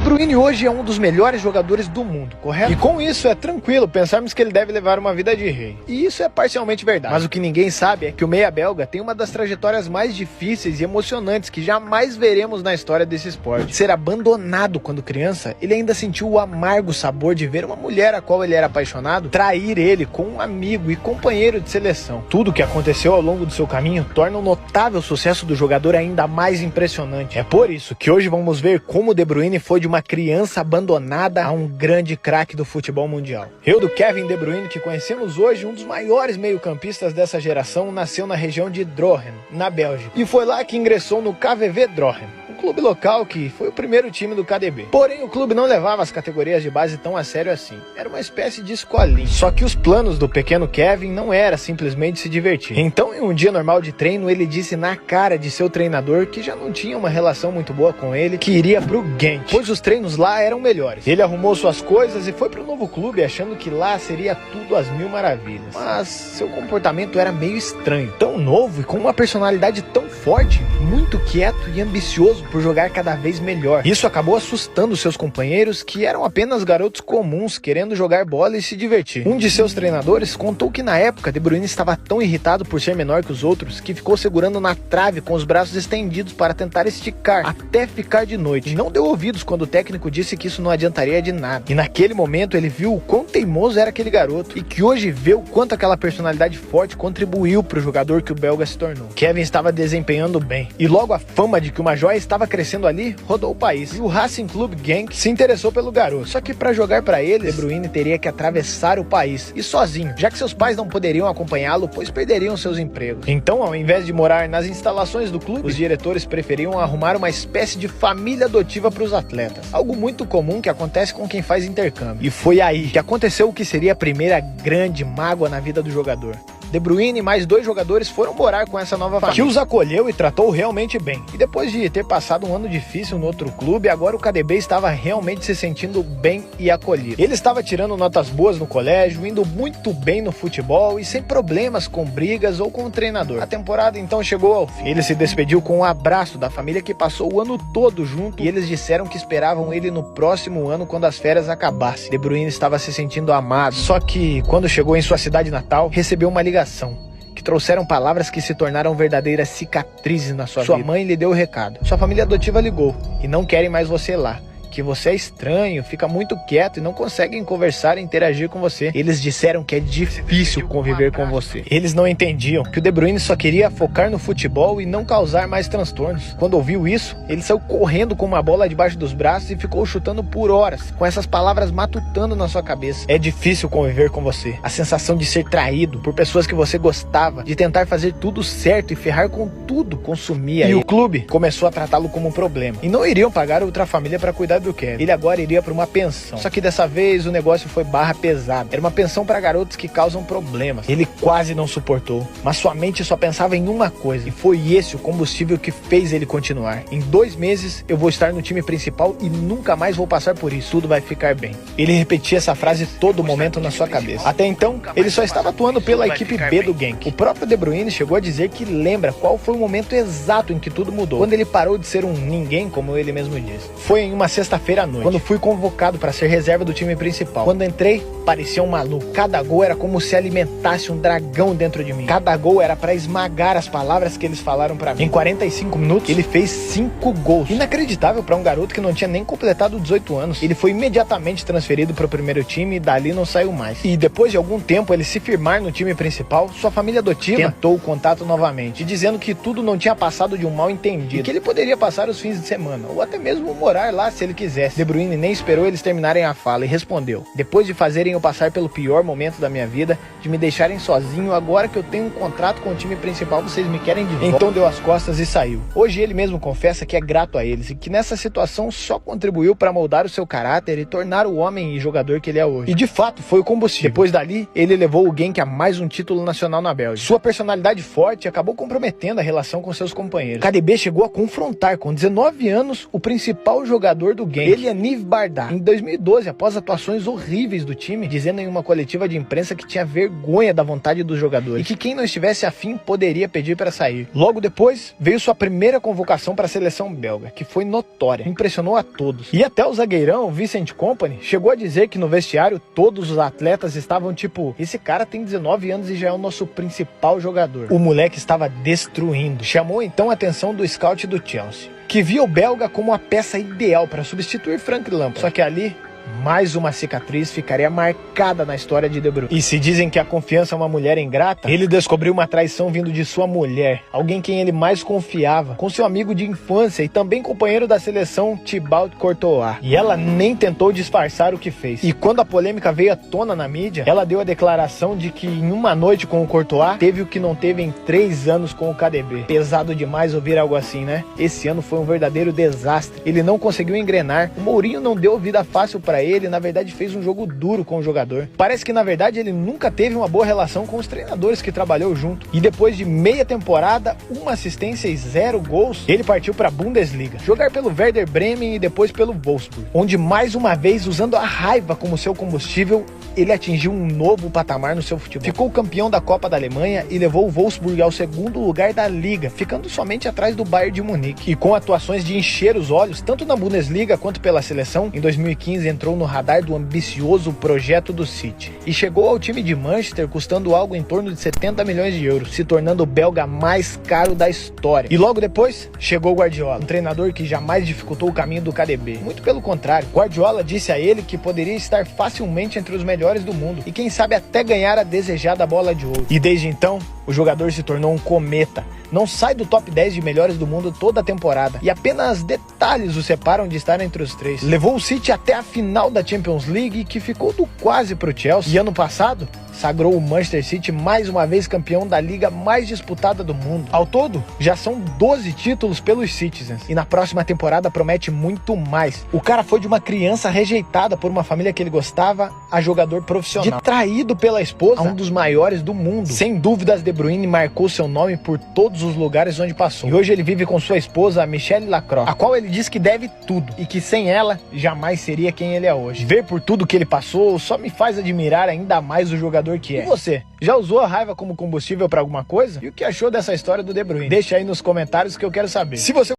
Bruyne hoje é um dos melhores jogadores do mundo, correto? E com isso é tranquilo pensarmos que ele deve levar uma vida de rei. E isso é parcialmente verdade. Mas o que ninguém sabe é que o meia belga tem uma das trajetórias mais difíceis e emocionantes que jamais veremos na história desse esporte. Ser abandonado quando criança, ele ainda sentiu o amargo sabor de ver uma mulher a qual ele era apaixonado trair ele com um amigo e companheiro de seleção. Tudo o que aconteceu ao longo do seu caminho torna o notável sucesso do jogador ainda mais impressionante. É por isso que hoje vamos ver como De Bruyne foi de uma criança abandonada a um grande craque do futebol mundial. Eu, do Kevin De Bruyne, que conhecemos hoje, um dos maiores meio-campistas dessa geração, nasceu na região de Drohen, na Bélgica, e foi lá que ingressou no KVV Drohen, clube local que foi o primeiro time do KDB. Porém, o clube não levava as categorias de base tão a sério assim. Era uma espécie de escolinha. Só que os planos do pequeno Kevin não era simplesmente se divertir. Então, em um dia normal de treino, ele disse na cara de seu treinador, que já não tinha uma relação muito boa com ele, que iria pro Gent, pois os treinos lá eram melhores. Ele arrumou suas coisas e foi pro novo clube, achando que lá seria tudo às mil maravilhas. Mas seu comportamento era meio estranho. Tão novo e com uma personalidade tão forte, muito quieto e ambicioso por jogar cada vez melhor. Isso acabou assustando seus companheiros, que eram apenas garotos comuns querendo jogar bola e se divertir. Um de seus treinadores contou que na época De Bruyne estava tão irritado por ser menor que os outros que ficou segurando na trave com os braços estendidos para tentar esticar até ficar de noite. Não deu ouvidos quando o técnico disse que isso não adiantaria de nada. E naquele momento ele viu o quão teimoso era aquele garoto e que hoje vê o quanto aquela personalidade forte contribuiu para o jogador que o belga se tornou. Kevin estava desempenhando bem e logo a fama de que uma joia estava crescendo ali rodou o país. E o Racing Club Genk se interessou pelo garoto. Só que para jogar para ele, De Bruyne teria que atravessar o país e sozinho, já que seus pais não poderiam acompanhá-lo, pois perderiam seus empregos. Então, ao invés de morar nas instalações do clube, os diretores preferiam arrumar uma espécie de família adotiva para os atletas. Algo muito comum que acontece com quem faz intercâmbio. E foi aí que aconteceu o que seria a primeira grande mágoa na vida do jogador. De Bruyne e mais 2 jogadores foram morar com essa nova família, que os acolheu e tratou realmente bem. E depois de ter passado um ano difícil no outro clube, agora o KDB estava realmente se sentindo bem e acolhido. Ele estava tirando notas boas no colégio, indo muito bem no futebol e sem problemas com brigas ou com o treinador. A temporada então chegou ao fim. Ele se despediu com um abraço da família que passou o ano todo junto, e eles disseram que esperavam ele no próximo ano quando as férias acabassem. De Bruyne estava se sentindo amado, só que quando chegou em sua cidade natal, recebeu uma ligação que trouxeram palavras que se tornaram verdadeiras cicatrizes na sua vida. Sua mãe lhe deu o recado. Sua família adotiva ligou e não querem mais você lá. Que você é estranho, fica muito quieto e não conseguem conversar e interagir com você. Eles disseram que é difícil conviver com você. Eles não entendiam que o De Bruyne só queria focar no futebol e não causar mais transtornos. Quando ouviu isso, ele saiu correndo com uma bola debaixo dos braços e ficou chutando por horas, com essas palavras matutando na sua cabeça. É difícil conviver com você. A sensação de ser traído por pessoas que você gostava, de tentar fazer tudo certo e ferrar com tudo, consumia ele. E o clube começou a tratá-lo como um problema. E não iriam pagar outra família para cuidar do Kevin. Ele agora iria para uma pensão. Só que dessa vez o negócio foi barra pesada. Era uma pensão para garotos que causam problemas. Ele quase não suportou, mas sua mente só pensava em uma coisa, e foi esse o combustível que fez ele continuar. Em 2 meses eu vou estar no time principal e nunca mais vou passar por isso. Tudo vai ficar bem. Ele repetia essa frase todo momento na sua cabeça. Até então, ele só estava atuando pela equipe B do Genk. O próprio De Bruyne chegou a dizer que lembra qual foi o momento exato em que tudo mudou, quando ele parou de ser um ninguém, como ele mesmo disse. Foi em uma sexta-feira à noite, quando fui convocado para ser reserva do time principal. Quando entrei, parecia um maluco. Cada gol era como se alimentasse um dragão dentro de mim. Cada gol era para esmagar as palavras que eles falaram para mim. Em 45 minutos, ele fez 5 gols. Inacreditável para um garoto que não tinha nem completado 18 anos. Ele foi imediatamente transferido para o primeiro time e dali não saiu mais. E depois de algum tempo ele se firmar no time principal, sua família adotiva tentou o contato novamente, dizendo que tudo não tinha passado de um mal entendido e que ele poderia passar os fins de semana, ou até mesmo morar lá se ele quisesse. De Bruyne nem esperou eles terminarem a fala e respondeu: depois de fazerem eu passar pelo pior momento da minha vida, de me deixarem sozinho, agora que eu tenho um contrato com o time principal, vocês me querem de volta. Então deu as costas e saiu. Hoje ele mesmo confessa que é grato a eles e que nessa situação só contribuiu para moldar o seu caráter e tornar o homem e jogador que ele é hoje. E de fato foi o combustível. Depois dali, ele levou o Genk a mais um título nacional na Bélgica. Sua personalidade forte acabou comprometendo a relação com seus companheiros. KDB chegou a confrontar com 19 anos o principal jogador do Genk. Ele e Yaniv Bardar. Em 2012, após atuações horríveis do time, dizendo em uma coletiva de imprensa que tinha vergonha da vontade dos jogadores e que quem não estivesse afim poderia pedir para sair. Logo depois, veio sua primeira convocação para a seleção belga, que foi notória, impressionou a todos. E até o zagueirão, Vincent Kompany, chegou a dizer que no vestiário todos os atletas estavam tipo, esse cara tem 19 anos e já é o nosso principal jogador. O moleque estava destruindo. Chamou então a atenção do scout do Chelsea, que via o belga como a peça ideal para substituir Frank Lampard. Só que ali, mais uma cicatriz ficaria marcada na história de De Bruyne. E se dizem que a confiança é uma mulher ingrata, ele descobriu uma traição vindo de sua mulher, alguém quem ele mais confiava, com seu amigo de infância e também companheiro da seleção, Thibaut Courtois. E ela nem tentou disfarçar o que fez. E quando a polêmica veio à tona na mídia, ela deu a declaração de que em uma noite com o Courtois, teve o que não teve em 3 anos com o KDB. Pesado demais ouvir algo assim, né? Esse ano foi um verdadeiro desastre. Ele não conseguiu engrenar, o Mourinho não deu vida fácil para ele, na verdade fez um jogo duro com o jogador. Parece que na verdade ele nunca teve uma boa relação com os treinadores que trabalhou junto. E depois de meia temporada, uma assistência e 0 gols, ele partiu para a Bundesliga, jogar pelo Werder Bremen e depois pelo Wolfsburg, onde mais uma vez, usando a raiva como seu combustível, ele atingiu um novo patamar no seu futebol. Ficou campeão da Copa da Alemanha e levou o Wolfsburg ao 2º lugar da Liga, ficando somente atrás do Bayern de Munique. E com atuações de encher os olhos, tanto na Bundesliga quanto pela seleção, em 2015 entrou no radar do ambicioso projeto do City e chegou ao time de Manchester custando algo em torno de 70 milhões de euros, se tornando o belga mais caro da história. E logo depois, chegou o Guardiola, um treinador que jamais dificultou o caminho do KDB. Muito pelo contrário, Guardiola disse a ele que poderia estar facilmente entre os melhores do mundo e quem sabe até ganhar a desejada bola de ouro. E desde então, o jogador se tornou um cometa. Não sai do top 10 de melhores do mundo toda a temporada e apenas detalhes o separam de estar entre os 3. Levou o City até a final da Champions League, que ficou do quase pro Chelsea, e ano passado sagrou o Manchester City mais uma vez campeão da liga mais disputada do mundo. Ao todo, já são 12 títulos pelos Citizens e na próxima temporada promete muito mais. O cara foi de uma criança rejeitada por uma família que ele gostava a jogador profissional, de traído pela esposa a um dos maiores do mundo. Sem dúvidas, De Bruyne marcou seu nome por todos os lugares onde passou. E hoje ele vive com sua esposa, Michelle Lacroix, a qual ele diz que deve tudo e que sem ela jamais seria quem ele é hoje. Ver por tudo que ele passou só me faz admirar ainda mais o jogador que é. E você, já usou a raiva como combustível para alguma coisa? E o que achou dessa história do De Bruyne? Deixa aí nos comentários que eu quero saber. Se você